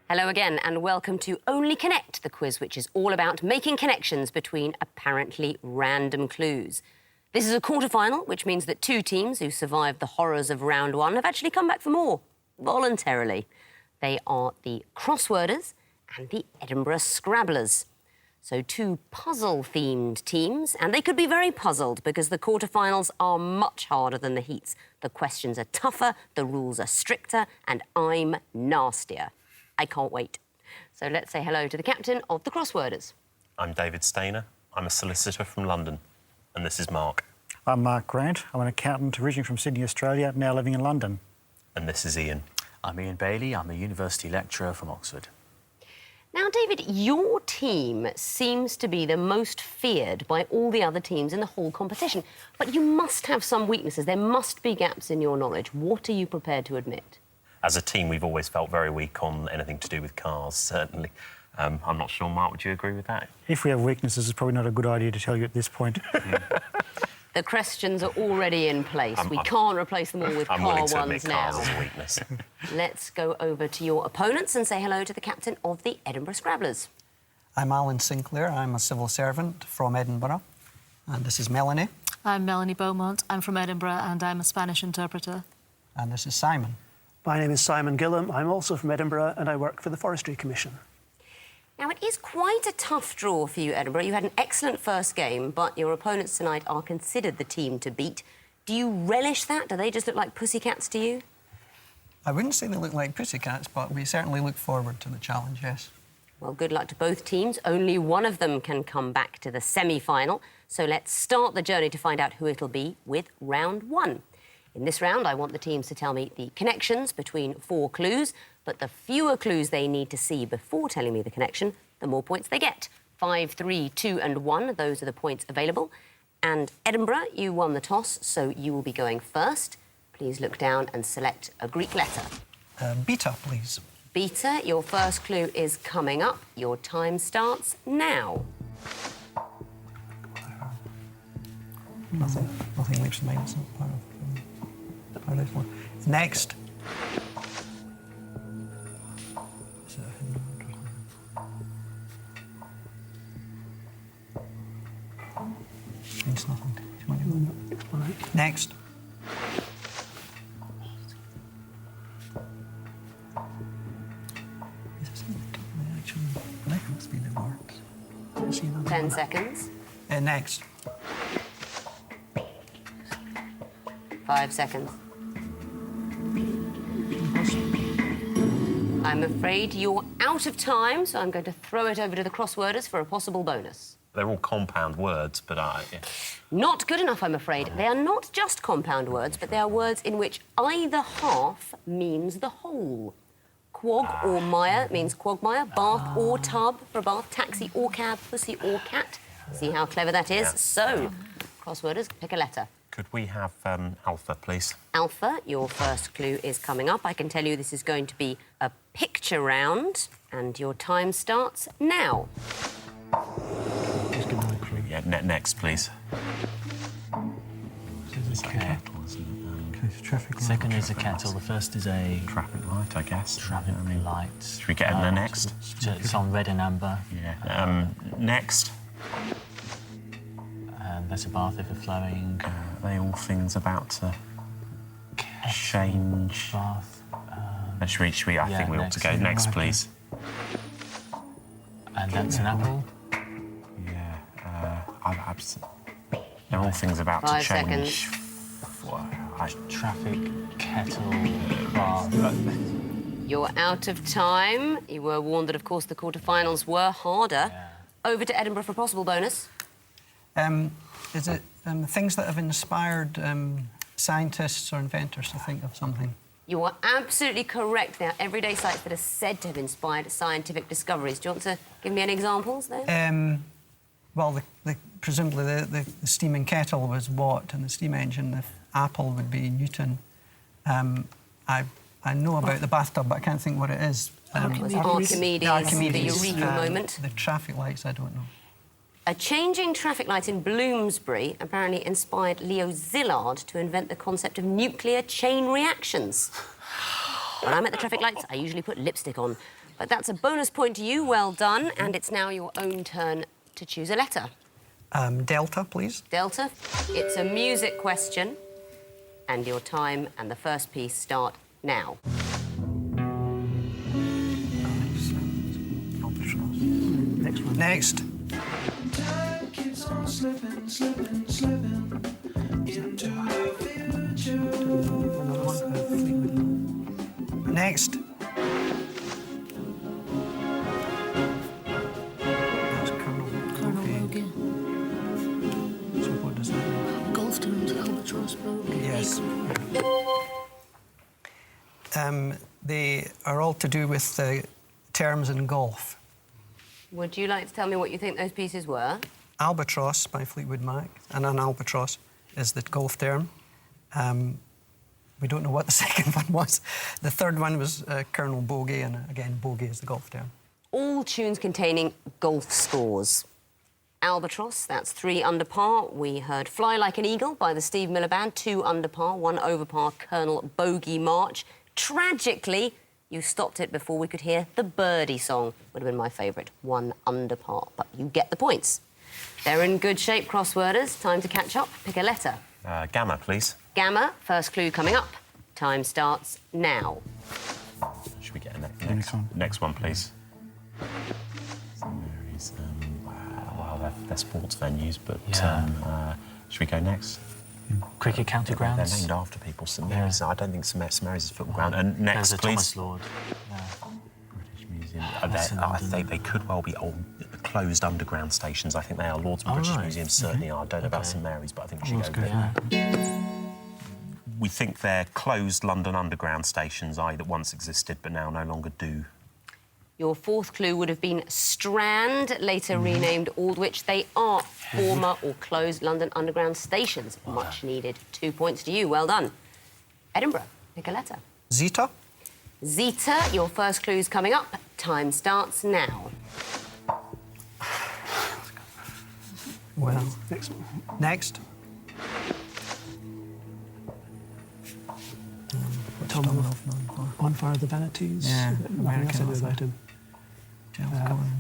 Hello again and welcome to Only Connect, the quiz which is all about making connections between apparently random clues. This is a quarter-final, which means that two teams who survived the horrors of round one have actually come back for more, voluntarily. They are the Crossworders and the Edinburgh Scrabblers. So two puzzle-themed teams, and they could be very puzzled because the quarter-finals are much harder than the heats. The questions are tougher, the rules are stricter, and I'm nastier. I can't wait. So let's say hello to the captain of the Crossworders. I'm David Stainer. I'm a solicitor from London. And this is Mark. I'm Mark Grant. I'm an accountant originally from Sydney, Australia, now living in London. And this is Ian. I'm Ian Bailey. I'm a university lecturer from Oxford. Now, David, your team seems to be the most feared by all the other teams in the whole competition. But you must have some weaknesses. There must be gaps in your knowledge. What are you prepared to admit? As a team, we've always felt very weak on anything to do with cars, certainly. I'm not sure, Mark, would you agree with that? If we have weaknesses, it's probably not a good idea to tell you at this point. The questions are already in place. We can't replace them all with car willing to ones admit now. cars as a weakness. Let's go over to your opponents and say hello to the captain of the Edinburgh Scrabblers. I'm Alan Sinclair. I'm a civil servant from Edinburgh. And this is Melanie. I'm Melanie Beaumont. I'm from Edinburgh and I'm a Spanish interpreter. And this is Simon. My name is Simon Gillam. I'm also from Edinburgh and I work for the Forestry Commission. Now, it is quite a tough draw for you, Edinburgh. You had an excellent first game, but your opponents tonight are considered the team to beat. Do you relish that? Do they just look like pussycats to you? I wouldn't say they look like pussycats, but we certainly look forward to the challenge, yes. Well, good luck to both teams. Only one of them can come back to the semi-final. So let's start the journey to find out who it'll be with round one. In this round, I want the teams to tell me the connections between 4 clues, but the fewer clues they need to see before telling me the connection, the more points they get. 5, 3, 2 and 1, those are the points available. And Edinburgh, you won the toss, so you will be going first. Please look down and select a Greek letter. Beta, please. Beta, your first clue is coming up. Your time starts now. Nothing leaps behind. It's not part of this one. Next. Means nothing. Next. Is this the actual? That must be the words. 10 seconds. Next. 5 seconds. I'm afraid you're out of time, so I'm going to throw it over to the Crossworders for a possible bonus. They're all compound words, but Not good enough, I'm afraid. They are not just compound words, but they are words in which either half means the whole. Quag or mire means quagmire, bath or tub for a bath, taxi or cab, pussy or cat. See how clever that is? Yeah. So, Crossworders, pick a letter. Could we have Alpha, please? Alpha, your first clue is coming up. I can tell you this is going to be a picture round, and your time starts now. Yeah, next, please. Okay. Second is a kettle. The first is a Traffic light, I guess. traffic light. Should we get in there next? It's on red and amber. Yeah. Next. And that's a bath overflowing. Are they all things about to change? Bath. Should we? I think we ought to go next, please. And that's an apple. Yeah. They're all things about to 5 change. seconds. Traffic, kettle, bath. You're out of time. You were warned that, of course, the quarterfinals were harder. Yeah. Over to Edinburgh for a possible bonus. Is it things that have inspired scientists or inventors to think of something? You are absolutely correct. They are everyday sights that are said to have inspired scientific discoveries. Do you want to give me any examples there? Well, presumably the steaming kettle was Watt, and the steam engine, the apple, would be Newton. I know about the bathtub, but I can't think what it is. Archimedes, the Eureka moment. The traffic lights, I don't know. A changing traffic light in Bloomsbury apparently inspired Leo Szilard to invent the concept of nuclear chain reactions. When I'm at the traffic lights, I usually put lipstick on. But that's a bonus point to you. Well done. And it's now your own turn to choose a letter. Delta, please. Delta, it's a music question. And your time and the first piece start now. Next one. Next. Time keeps on slipping, slipping, slipping into the future. Next. That's Colonel Colonel Bogey. Bogey. So what does that mean? Golf terms, albatross, bogey. Yes. They are all to do with terms in golf. Would you like to tell me what you think those pieces were? Albatross by Fleetwood Mac, and an albatross is the golf term. We don't know what the second one was. The third one was Colonel Bogey, and again, bogey is the golf term. All tunes containing golf scores. Albatross, that's 3 under par. We heard Fly Like an Eagle by the Steve Miller Band, 2 under par, 1 over par, Colonel Bogey March. Tragically, you stopped it before we could hear the Birdie song. Would have been my favourite, 1 under par. But you get the points. They're in good shape, crossworders. Time to catch up. Pick a letter. Gamma, please. Gamma, first clue coming up. Time starts now. Should we get a next one? Next one, please. St Mary's. Well, they're sports venues, but should we go next? Cricket County They're Grounds. named after people. St Mary's. I don't think St Mary's is a football ground. And next, There's a please. Thomas Lord. Yeah. British Museum. That's in I London. think they could well be old, closed underground stations. I think they are. Lords and British right. Museum certainly are. I don't know about St Mary's, but I think we should Let's go go there. for that. We think they're closed London Underground stations, i.e. that once existed but now no longer do. Your fourth clue would have been Strand, later renamed Aldwych. They are former or closed London Underground stations. Much needed. 2 points to you. Well done. Edinburgh, pick a letter. Zeta. Zeta, your first clue's coming up. Time starts now. Well, Next one. next. Tom Wolfe. On Fire of the Vanities. Yeah, Nothing else I American know author. about him. Giles Cullen.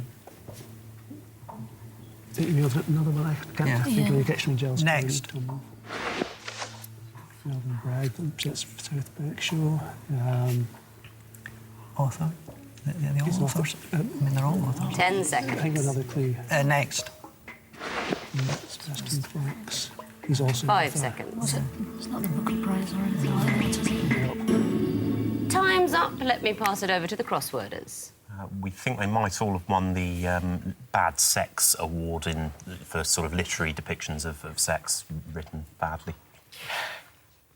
Another one I can't Yeah. think of the connection with Giles Cullen, Next. Tom Wolfe. Melvin Bragg, that's South Berkshire. Author. They're He's all an author. authors. I mean, they're all authors. 10 I seconds. think another clue. Next. That's Justin Franks. He's also an 5 author. seconds. It's not the Booker Prize or anything like that, is it? Time's up. Let me pass it over to the crossworders. We think they might all have won the Bad Sex Award for sort of literary depictions of sex written badly.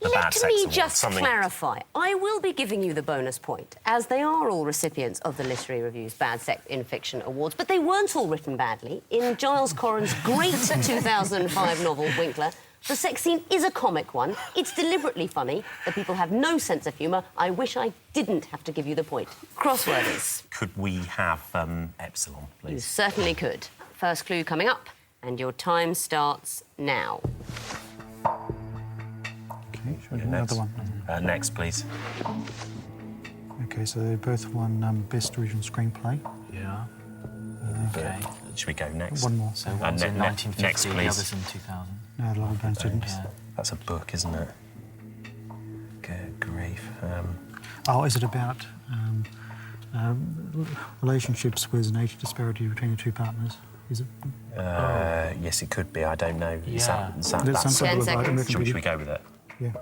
The Bad Let Sex me Award, just something- clarify. I will be giving you the bonus point, as they are all recipients of the Literary Review's Bad Sex in Fiction Awards, but they weren't all written badly. In Giles Corran's great 2005 novel, Winkler, the sex scene is a comic one. It's deliberately funny. The people have no sense of humour. I wish I didn't have to give you the point. Crossworders. Could we have Epsilon, You please? certainly could. First clue coming up, and your time starts now. Okay, should we Yeah, do next. another one? Next, please. Okay, so they both won Best Original Screenplay. Yeah. Okay. Should we go next? One more. So one's in ne- 1950, next, the please. other's in 2000. No, the Love Bones didn't. Yeah. That's a book, isn't it? Good grief. Oh, is it about relationships with an age disparity between the two partners? Is it? Yes, it could be. I don't know. Is Yeah. that, There's that's- some 10 sort of seconds. American should we go with it? Yeah.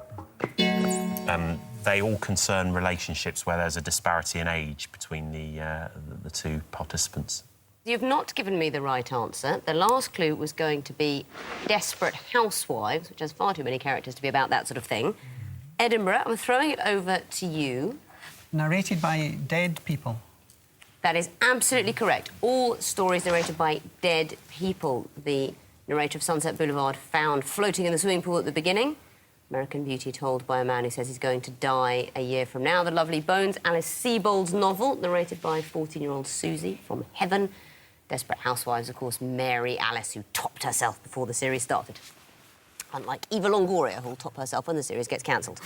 They all concern relationships where there's a disparity in age between the two participants. You've not given me the right answer. The last clue was going to be Desperate Housewives, which has far too many characters to be about that sort of thing. Edinburgh, I'm throwing it over to you. Narrated by dead people. That is absolutely correct. All stories narrated by dead people. The narrator of Sunset Boulevard found floating in the swimming pool at the beginning. American Beauty told by a man who says he's going to die a year from now. The Lovely Bones, Alice Sebold's novel, narrated by 14-year-old Susie from Heaven. Desperate Housewives, of course, Mary Alice, who topped herself before the series started. Unlike Eva Longoria, who'll top herself when the series gets cancelled.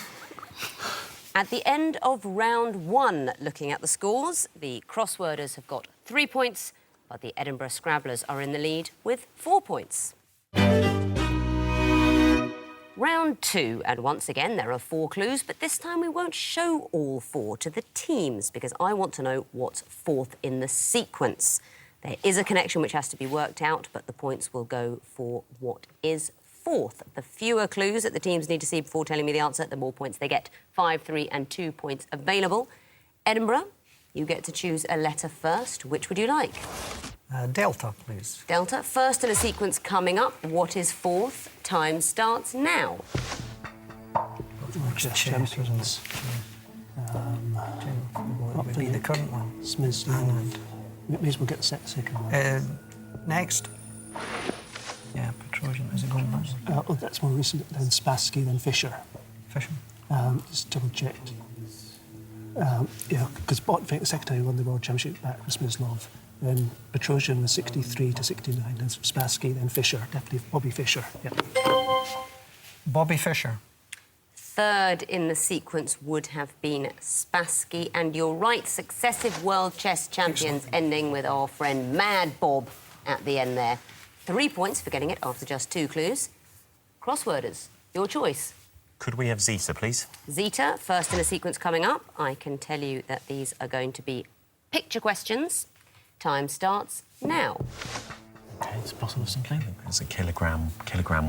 At the end of round 1, looking at the scores, the crossworders have got 3 points, but the Edinburgh Scrabblers are in the lead with 4 points. Round 2, and once again there are 4 clues, but this time we won't show all 4 to the teams because I want to know what's fourth in the sequence. There is a connection which has to be worked out, but the points will go for what is fourth. The fewer clues that the teams need to see before telling me the answer, the more points they get. 5, 3 and 2 points available. Edinburgh, you get to choose a letter first. Which would you like? Delta, please. Delta, first in a sequence coming up. What is fourth? Time starts now. Champions. What would be the current one? Smith. May as well get the second one. Next. Yeah, Petrosian. Is it going back? Oh, that's more recent. Then Spassky, then Fisher. Fisher. Just double checked. Yeah, because Botvinnik, the secretary, won the World Championship back with Smyslov. Then Petrosian was 63 to 69. Then Spassky, then Fisher. Definitely Bobby Fisher. Yeah. Bobby Fischer. Third in the sequence would have been Spassky, and you're right, successive world chess champions, ending with our friend Mad Bob at the end there. 3 points for getting it after just 2 clues. Crossworders, your choice. Could we have Zeta, please? Zeta, first in a sequence coming up. I can tell you that these are going to be picture questions. Time starts now. Okay, it's a bottle of something. It's a kilogram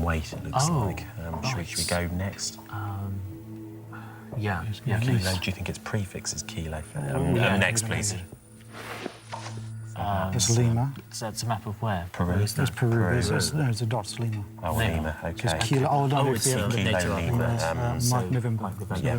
weight, it looks like. Should we go next? Yeah, Kilo, please. do you think its prefix is kilo? Yeah, next, please. It's Lima. So it's a map of where? Peru. It's Peru. It's a dot's Lima. Oh, Lima, OK. It's Kilo. Oh, no, it's yeah. the data Kilo of Lima. November. yeah.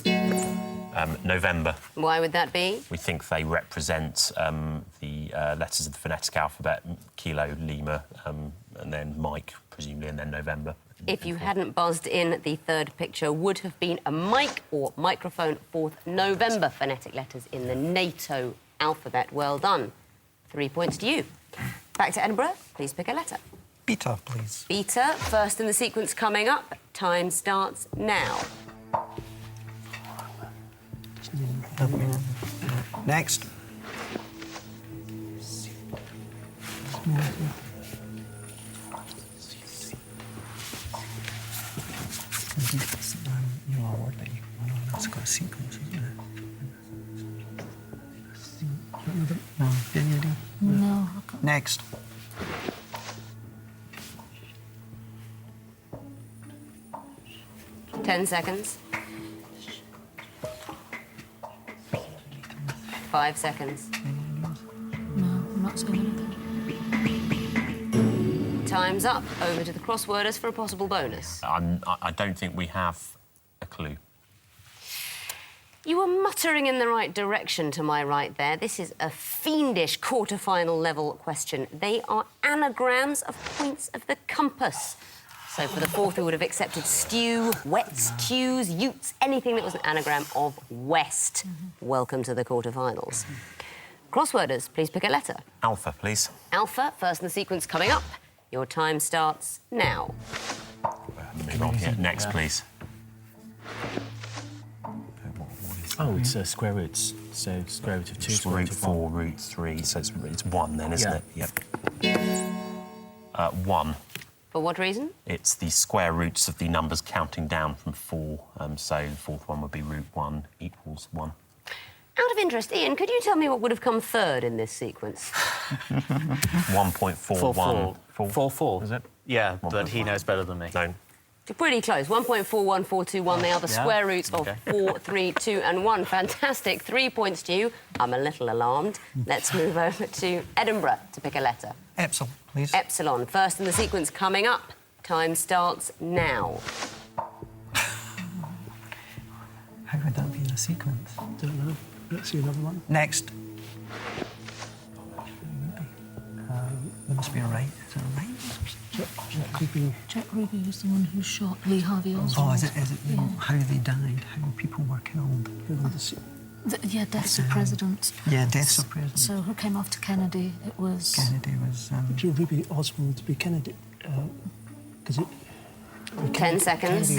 Yeah. November. Why would that be? We think they represent the letters of the phonetic alphabet, Kilo, Lima, and then Mike, presumably, and then November. If you hadn't buzzed in, the third picture would have been a mic or microphone, 4th November phonetic letters in the NATO alphabet. Well done. 3 points to you. Back to Edinburgh. Please pick a letter. Beta, please. Beta, first in the sequence coming up. Time starts now. Next. You are word that you it's got a sequence, isn't it? No, any idea? No, I can't. Next. Ten seconds. 5 seconds. No, I'm not saying anything. Time's up. Over to the crossworders for a possible bonus. I don't think we have a clue. You were muttering in the right direction to my right there. This is a fiendish quarter-final level question. They are anagrams of points of the compass. So for the fourth, we would have accepted stew, wets, tews, utes, anything that was an anagram of west. Welcome to the quarter-finals. Crossworders, please pick a letter. Alpha, please. Alpha, first in the sequence coming up. Your time starts now. Move on. Yeah, next, please. Oh, it's square roots. So square root of 2, It's square root root of 1. 4, root 3, so it's 1 then, isn't Yeah. it? Yep. 1. For what reason? It's the square roots of the numbers counting down from 4. So the fourth one would be root 1 equals 1. Out of interest, Ian, could you tell me what would have come third in this sequence? 1.41. 4-4. Is it? Yeah, but he knows better than me. No. You're pretty close. 1.41421. They are the square roots of 4, 3, 2 and 1. Fantastic. 3 points to you. I'm a little alarmed. Let's move over to Edinburgh to pick a letter. Epsilon, please. Epsilon, first in the sequence coming up. Time starts now. How would that be in a sequence? Don't know. Let's see another one. Next. There must be a right. Is there a right? That could be. Jack Ruby was the one who shot Lee Harvey Oswald. Oh, is it Yeah. how they died, how people were killed? Yeah, deaths of presidents. Yeah, deaths of presidents. So who came after Kennedy? It was... Kennedy was... Joe Ruby Oswald to be Kennedy. Because 10 seconds.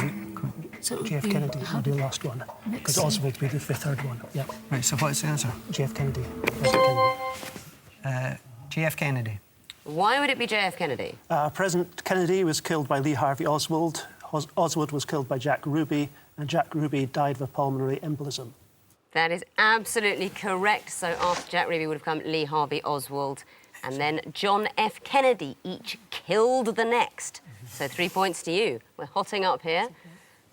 So it would JF be Kennedy would be the last one. Because Oswald would be the third one. Yeah. Right, so what's the answer? JF Kennedy. President Kennedy. JF Kennedy. Why would it be JF Kennedy? President Kennedy was killed by Lee Harvey Oswald. Oswald was killed by Jack Ruby, and Jack Ruby died of a pulmonary embolism. That is absolutely correct. So after Jack Ruby would have come Lee Harvey Oswald and then John F. Kennedy, each killed the next. So 3 points to you. We're hotting up here.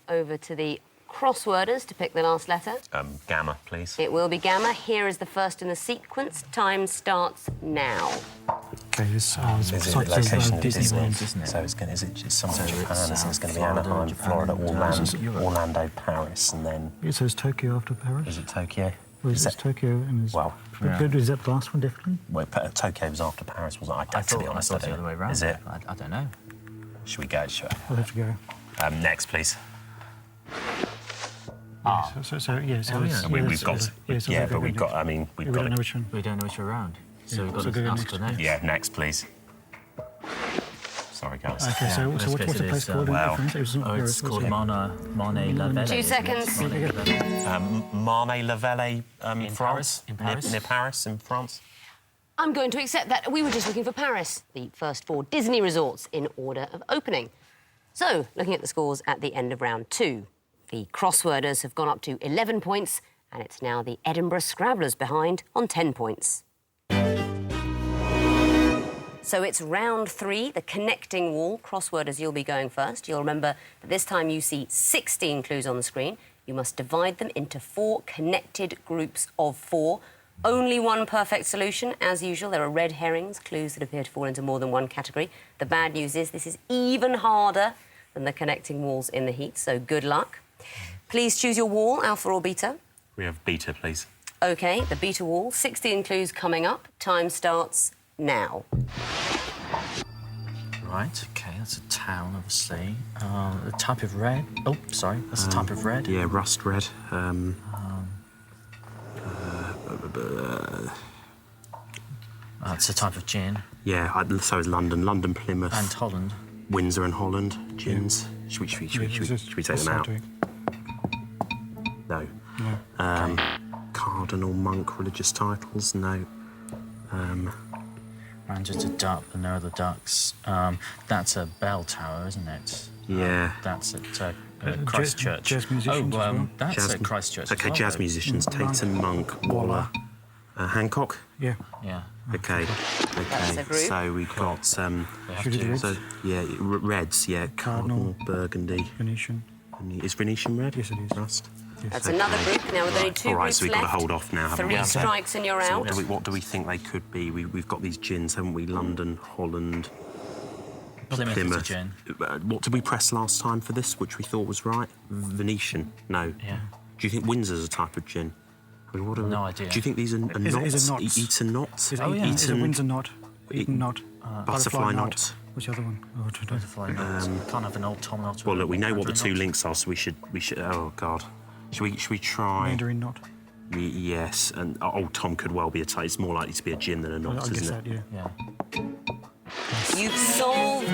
Over to the crossworders to pick the last letter. Gamma, please. It will be Gamma. Here is the first in the sequence. Time starts now. Okay, this Is it location of Disneyland, isn't it? So is it somewhere in Japan? it's So it's going to be Florida, Anaheim, Japan, Florida, Europe. Orlando, Paris, and then It says Tokyo after Paris. is it Tokyo? Or Is is it that- Tokyo and is... Well, Is that the last one, definitely? well, Tokyo was after Paris, wasn't it? I To be thought, honest, the other way around. Is it? I don't know. Should we go? Sure. We'll have to go. Next, please. So it's... We've got. Yeah, but we've got. I mean, we've We got don't know it. which one. We don't know which way around. So we've got so to go ask next. for next. Yeah, next, please. Sorry, guys. Okay, Yeah, so let's what's get the to place this, called? well, It was not Oh, Paris, it's was called it? Marne La Vallée. 2 seconds. Marne La Vallée. Marne La Vallée, In France. Paris? In Paris? Near Paris, in France. I'm going to accept that. We were just looking for Paris, the first 4 Disney resorts in order of opening. So, looking at the scores at the end of round 2, the crossworders have gone up to 11 points, and it's now the Edinburgh Scrabblers behind on 10 points. So it's round 3, the connecting wall. Crossworders, you'll be going first. You'll remember that this time you see 16 clues on the screen. You must divide them into 4 connected groups of 4. Only one perfect solution. As usual, there are red herrings, clues that appear to fall into more than one category. The bad news is this is even harder than the connecting walls in the heat, so good luck. Please choose your wall, alpha or beta. We have beta, please. OK, the beta wall, 16 clues coming up. Time starts now. Right, okay, that's a town, obviously. The type of red. Oh, sorry, that's a type of red. Yeah, rust red. That's a type of gin. Yeah, so is London. London, Plymouth, And Holland. Windsor and Holland. Gins. Should we take them out? No. Cardinal, monk, religious titles? No. Manchester Duck, and there are the ducks. That's a bell tower, isn't it? Yeah. That's at Christchurch. jazz musicians as well? That's Jazz- at Christchurch. Okay, as well, jazz though. musicians. Tatum, Monk, Waller. Hancock? Yeah. Yeah. Okay. That's a group. So we've got They have Should we do to. Reds? so yeah, Reds, yeah, Cardinal, Burgundy. Venetian. Is Venetian red? Yes, it is. Rust. That's another group. Now, with only 2 All right, groups so we've left. got to hold off now, haven't 3 we? strikes and you're So out. what do we think they could be? We've got these gins, haven't we? London, Holland, Plymouth is a gin. What did we press last time for this, which we thought was right? Venetian. No. Yeah. Do you think Windsor's a type of gin? I mean, what are No idea. Do you think these are Is knots? it knots? Eaton knots? Is it, Oh, yeah. is it Windsor knot? Eton knot? Butterfly knot. What's the other one? Oh, I don't know. Butterfly knot. Can't have an old Tom knot. or Well, look, we know a what the 2 knot. links are, so we should. Oh God. Should we try? Mandarin knot. Yes, and old Tom could well be a type. It's more likely to be a gin than a I knot, guess isn't that, it? yeah. Yeah. You've solved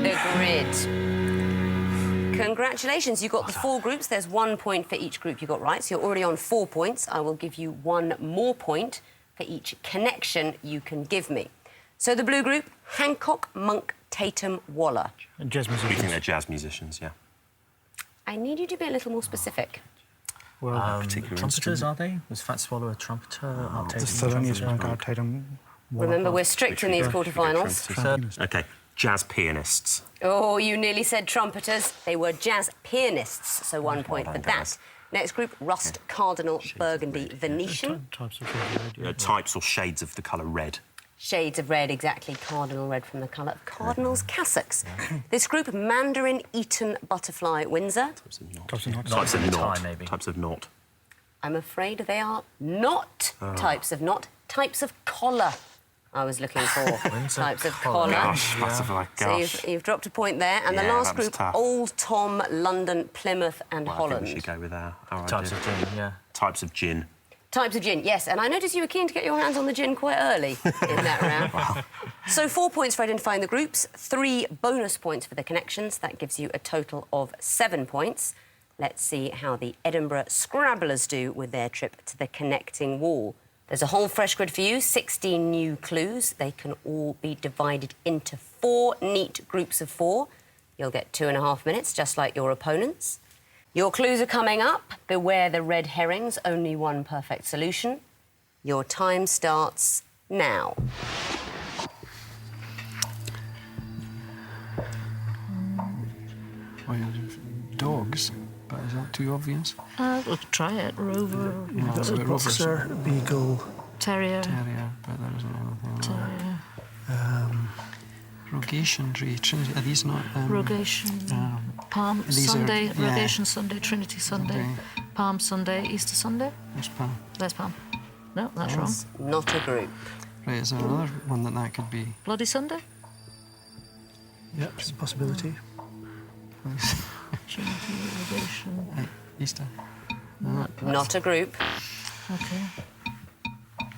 the grid. Congratulations, you got the 4 groups. There's 1 point for each group you got right, so you're already on 4 points. I will give you 1 more point for each connection you can give me. So the blue group, Hancock, Monk, Tatum, Waller. And jazz We think musicians. they're jazz musicians, yeah. I need you to be a little more specific. Well, Particular Trumpeters, are they? Was Fat Swallow a trumpeter? Art the Tatum a Thelonious trumpeter? Monk, Tatum... Waller. Remember, we're strict in these quarterfinals. Okay, jazz pianists. Oh, you nearly said trumpeters. They were jazz pianists, so 1 point for done, that. guys. Next group, Rust, Cardinal, Burgundy, Venetian. Types of shades of red, Types or shades of the colour red. Shades of red, exactly. Cardinal red from the colour of Cardinals' cassocks. This group, Mandarin, Eton, Butterfly, Windsor. Types of knots. Types of Tie, knot. maybe. Types of knot. I'm afraid they are not types of knot, types of collar I was looking for. Windsor Types of collar. collar. Gosh, butterfly, So gosh. you've dropped a point there. And the Yeah, last that was group, tough. Old Tom, London, Plymouth and Well, I think Holland. we should go with our Types idea. of gin, yeah. Types of gin. Types of gin, yes. And I noticed you were keen to get your hands on the gin quite early in that round. So 4 points for identifying the groups, 3 bonus points for the connections. That gives you a total of 7 points. Let's see how the Edinburgh Scrabblers do with their trip to the connecting wall. There's a whole fresh grid for you, 16 new clues. They can all be divided into 4 neat groups of 4. You'll get 2.5 minutes, just like your opponents. Your clues are coming up. Beware the red herrings, only one perfect solution. Your time starts now. Well, dogs, but is that too obvious? We'll try it. Rover, Yeah, that's a bit rovers. Boxer, beagle, terrier, Terrier, but there isn't anything. terrier, Rogation tree, Trinity. Are these not? rogation, Palm these are- Sunday, yeah. rogation Sunday, Trinity Sunday, Palm Sunday, Easter Sunday. There's Palm. There's Palm. No, that's wrong. Not a group. Right, is there another one that could be? Bloody Sunday. yep, it's a possibility. Trinity, rogation. Easter. Not a group. Okay.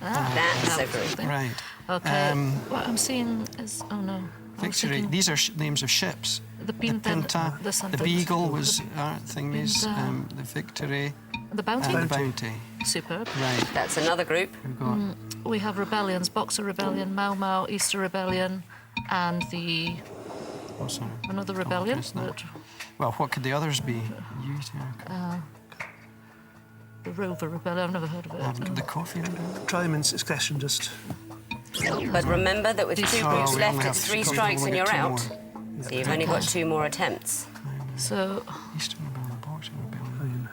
That's a group. something. Right. Okay. What I'm seeing is, oh no. I was Victory. thinking These are names of ships. The Pinta, the Santa- Beagle was thingies. Pinta. The Victory. The Bounty. And the Bounty. Superb. Right. That's another group. We've got. We have rebellions: Boxer Rebellion, Mau Mau, Easter Rebellion, and the Oh, sorry. another rebellion. it's not. that- Well, what could the others be? Used. The Rover Rebellion. I've never heard of it. The coffee. Try them in succession, just. But remember that with 2 Oh, groups we left, only it's have- 3 we've strikes only and got you're 2 out. more. So you've only got 2 more attempts. So Easter Rebellion, Boxer Rebellion.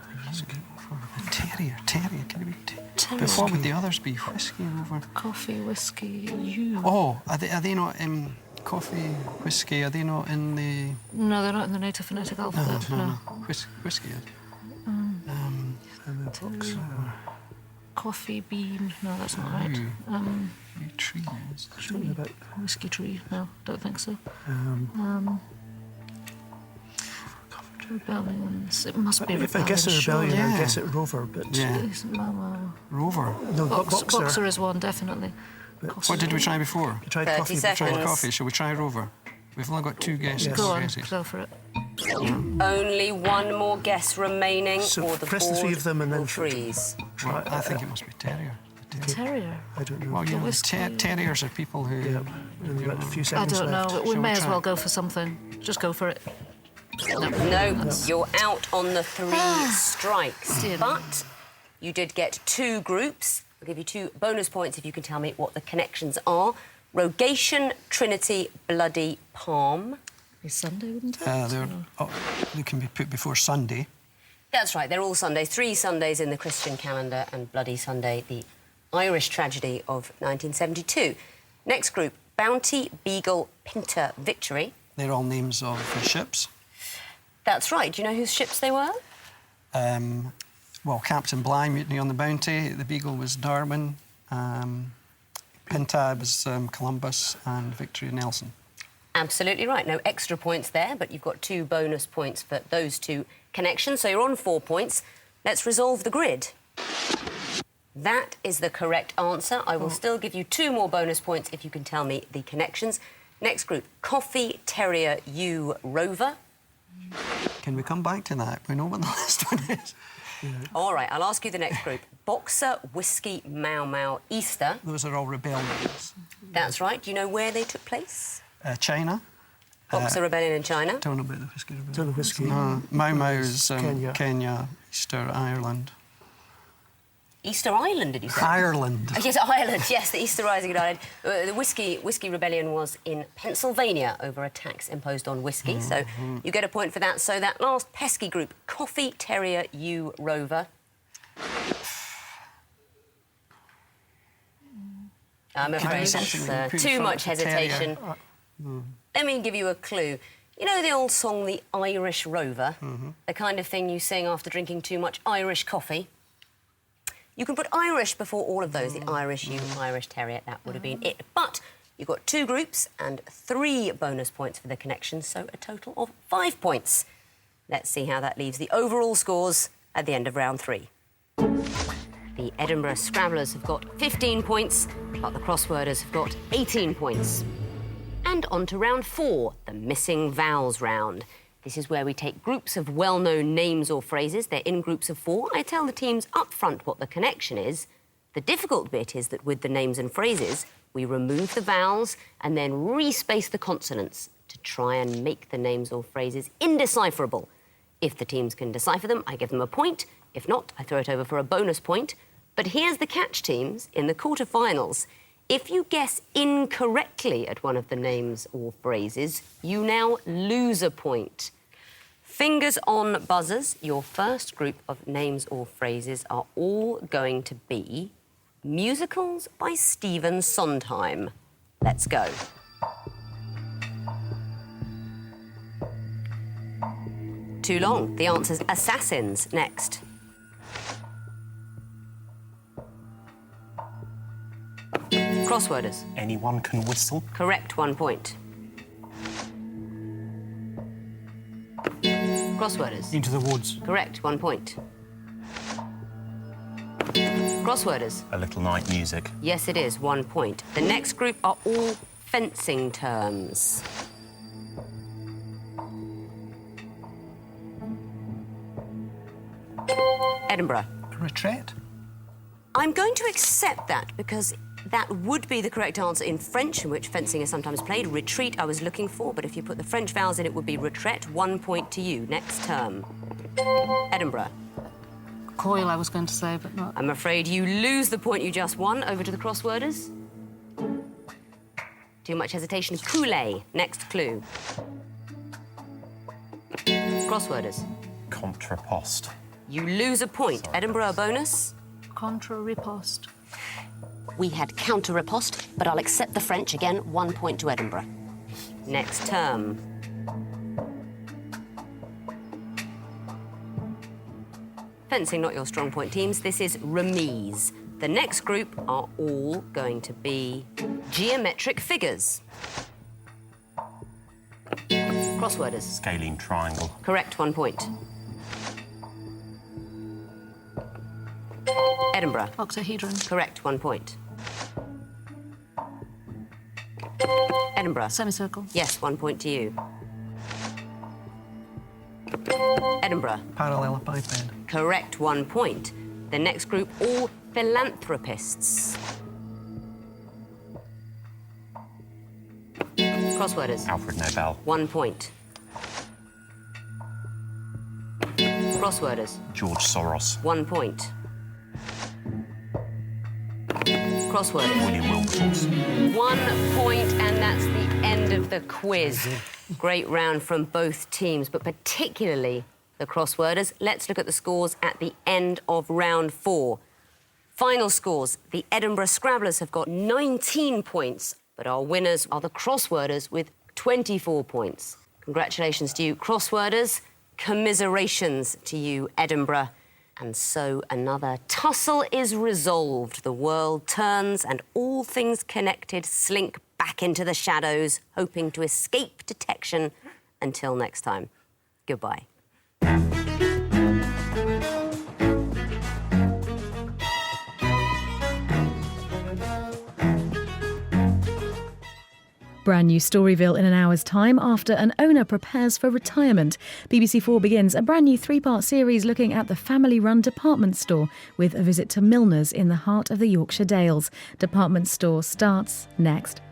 Terrier. Terrier. Can it be? Terrier. But what would the others be? Whiskey over. coffee, whiskey, you. Oh, are they not in coffee, whiskey? Are they not in the? No, they're not in the native phonetic alphabet. No. Whiskey. And the boxer. Coffee bean. No, that's not right. Trees. Something about. Whiskey tree. No, don't think so. Rebellions. It must be If I guess a rebellion. rebellion, Yeah. I guess it rover, but. Yeah. It's Mau Rover. No, Mau. boxer. Boxer is one, definitely. What did we try before? You tried 30 coffee. seconds. Tried coffee. Shall we try Rover? We've only got 2 guesses. Yes. Go on, guesses. go for it. Only 1 more guess remaining, So or the press the board 3 of them and then will freeze. Well, I think it must be terrier. Terrier. I don't know. Well, you know, whiskey. terriers are people who. Yeah, and we've got a few I seconds don't know, left. but we Shall may we as try well it? go for something. Just go for it. No, you're out on the 3 strikes. Dear me. But you did get 2 groups. I'll give you 2 bonus points if you can tell me what the connections are. Rogation, Trinity, Bloody Palm. It's Sunday, wouldn't it? They can be put before Sunday. That's right, they're all Sundays. 3 Sundays in the Christian calendar and Bloody Sunday, the Irish tragedy of 1972. Next group, Bounty, Beagle, Pinta, Victory. They're all names of ships. That's right. Do you know whose ships they were? Well, Captain Bligh, Mutiny on the Bounty. The Beagle was Darwin. Pinta was Columbus, and Victory Nelson. Absolutely right. No extra points there, but you've got 2 bonus points for those 2 connections, so you're on 4 points. Let's resolve the grid. That is the correct answer. I will still give you 2 more bonus points if you can tell me the connections. Next group, Coffee, Terrier, U, Rover. Can we come back to that? We know what the last one is. All right, I'll ask you the next group. Boxer, Whiskey, Mau Mau, Easter. Those are all rebellions. That's right. Do you know where they took place? China. Boxer Rebellion in China. Don't know about the Whiskey Rebellion. Don't know whiskey. No, Mau Mau is Kenya. Kenya, Easter, Ireland. Easter Island, did you say? Ireland. Yes, Ireland, yes, the Easter Rising in Ireland. The Whiskey Rebellion was in Pennsylvania over a tax imposed on whiskey, so you get a point for that. So that last pesky group, Coffee, Terrier, U, Rover. I'm afraid something that's that you put too in much front of a terrier. hesitation. Let me give you a clue. You know the old song, The Irish Rover? The kind of thing you sing after drinking too much Irish coffee? You can put Irish before all of those, the Irish U, Irish Terrier, that would have been it. But you've got 2 groups and 3 bonus points for the connection, so a total of 5 points. Let's see how that leaves the overall scores at the end of round 3. The Edinburgh Scrabblers have got 15 points, but the Crossworders have got 18 points. And on to round 4, the Missing Vowels round. This is where we take groups of well-known names or phrases. They're in groups of 4. I tell the teams up front what the connection is. The difficult bit is that with the names and phrases, we remove the vowels and then respace the consonants to try and make the names or phrases indecipherable. If the teams can decipher them, I give them a point. If not, I throw it over for a bonus point. But here's the catch, teams. In the quarterfinals, if you guess incorrectly at one of the names or phrases, you now lose a point. Fingers on buzzers. Your first group of names or phrases are all going to be musicals by Stephen Sondheim. Let's go. Too long. The answer's Assassins. Next. Crossworders. Anyone can whistle. Correct, 1 point. Crossworders. Into the Woods. Correct, 1 point. Crossworders. A Little Night Music. Yes, it is, 1 point. The next group are all fencing terms. Edinburgh. Retreat. I'm going to accept that because that would be the correct answer in French, in which fencing is sometimes played. Retreat I was looking for, but if you put the French vowels in, it would be retraite. 1 point to you. Next term. Edinburgh. Coil, I was going to say, but not. I'm afraid you lose the point you just won. Over to the crossworders. Too much hesitation. Coulee. Next clue. Crossworders. Contrapost. You lose a point. Sorry, Edinburgh, a bonus. Contra riposte. We had counter riposte, but I'll accept the French again. 1 point to Edinburgh. Next term. Fencing, not your strong point, teams. This is remise. The next group are all going to be geometric figures. Crossworders. Scalene triangle. Correct, 1 point. Edinburgh. Octahedron. Correct, 1 point. Edinburgh. Semicircle. Yes, 1 point to you. Edinburgh. Parallelepiped. Correct, 1 point. The next group, all philanthropists. Crossworders. Alfred Nobel. 1 point. Crossworders. George Soros. 1 point. Crossworders. William Wilberforce. 1 point, and that's the end of the quiz. Great round from both teams, but particularly the crossworders. Let's look at the scores at the end of round 4. Final scores. The Edinburgh Scrabblers have got 19 points, but our winners are the crossworders with 24 points. Congratulations to you, crossworders. Commiserations to you, Edinburgh. And so another tussle is resolved. The world turns and all things connected slink back into the shadows, hoping to escape detection. Until next time, goodbye. Brand new Storyville in an hour's time after an owner prepares for retirement. BBC4 begins a brand new 3-part series looking at the family-run department store with a visit to Milner's in the heart of the Yorkshire Dales. Department store starts next.